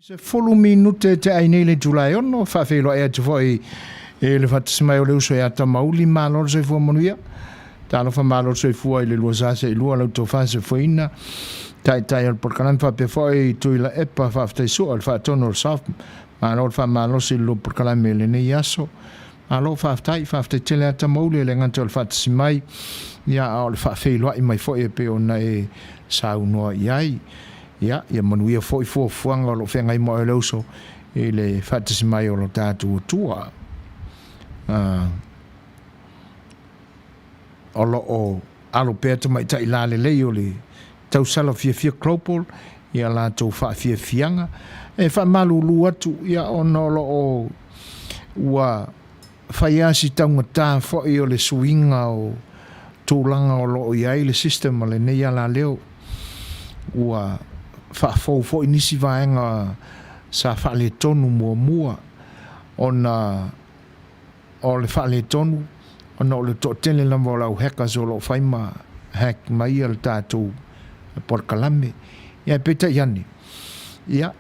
Se 10 minute te ai nei le Julai ono, whawhelo ea te foi e le whatasmai o le uso ea ta mauli māloro se fua Manuia. Ta alofa māloro se fua i le lua zase i lua lau tō whase fuina. Tai al porkanan whape foi tui la epa whaftai sua al whatono al saf. Māloro whamāloro se lua porkanan me le nei aso. Māloro whaftai tele ata mauli le nganta al whatasmai. Ia ao le whawhelo i mai foi e pe ona e saunoa iai. Ia Manuia foi fuanga o lo whengai mo e lauso e le whatasi mai o lo tātua tua. O lo o alo pēta mai tai lale lei o le tausala fia klopol ia la tau wha fianga. E wha malulu atu ia ono lo o ua whaiasi taunga tā fwoi o le suinga o tūlanga o lo o iai le system o le nei ala leo ua whafo inisi vaenga sa whale tonu mua ona o le whale tonu ona o le tōtene lama o lau hackers o lo whaima hack mai al tātou porkalame ia peta iani ia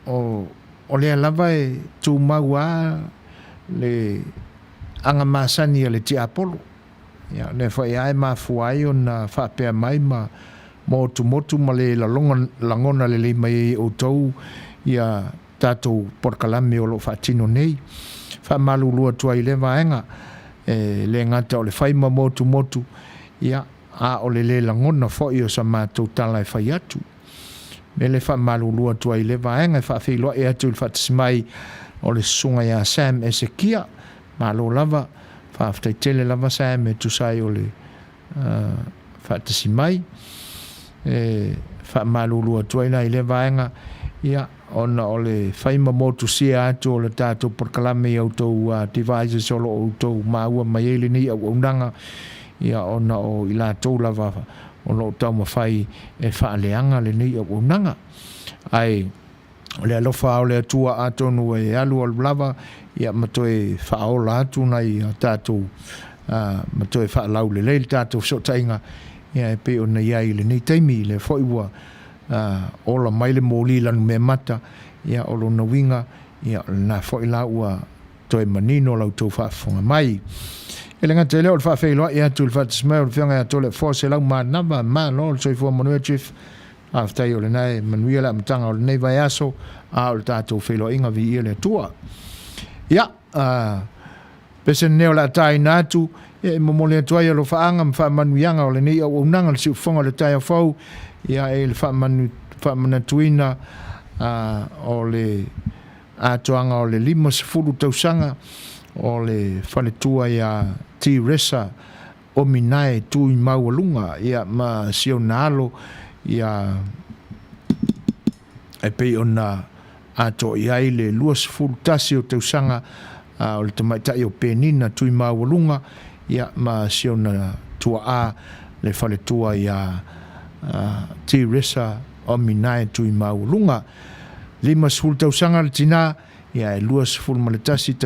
o le alava e tū maua le anga masani le ti apolo ia ne whai ai mafuai ona whapea mai ma motu ma le langona le mai o tau ia tātou porkalame o lo whatino nei. Wha malulua tua i le vaenga le ngata o le whaima motu ia a o le langona fwoi o sa mātou tala e whai atu. Me le wha malulua tua i le vaenga wha whiloa e atu il whatasimai o le sunga ia Sam e se kia malo lava wha aftai tele lava Sam e tusai o le whatasimai wha malulua tuaina i le vaenga ia ona o le whaima motu sia atu o le tātou porkalame i autou devices o lo autou maua mai ele ni au unanga ia ona o i la tau lava o lo tau mawhai e whaaleanga le ni au unanga ai o le alofa o le atua atonu e alu al lava ia matoe whaola atu nei tātou matoe whaalau le leil tātou sotainga ia e pe ona iai le nei taimi le whaiua ola mai le mōli lanu me mata ia o lo na winga ia na whaila ua toi manino lau tau whaafonga mai e le ngata leo le whaafeiloa ia tu le whaatasmai o le whianga ia tole fose lau maa nama maa lo le soifua Manuia chief aftai o le nai Manuia la matanga o le nei vai aso a o le tātou whailoa inga vi ia le tua ia pese neo la tai natu e momole atoia lo faanga mfa manuianga o le nei au unanga le siufonga le tai afau ia e le fa manatuina o le atoanga o le 5 tausanga o le faletua ia T-Resa o minae tui maualunga ia ma sionalo ia e pei ona ato ia le 2 tasi o tausanga o le tamaitai o penina tui maualunga ia ma siona tua a le faletua ia T-Resa o minae tui maulunga 5 tausanga le tina ia e 2 maletasi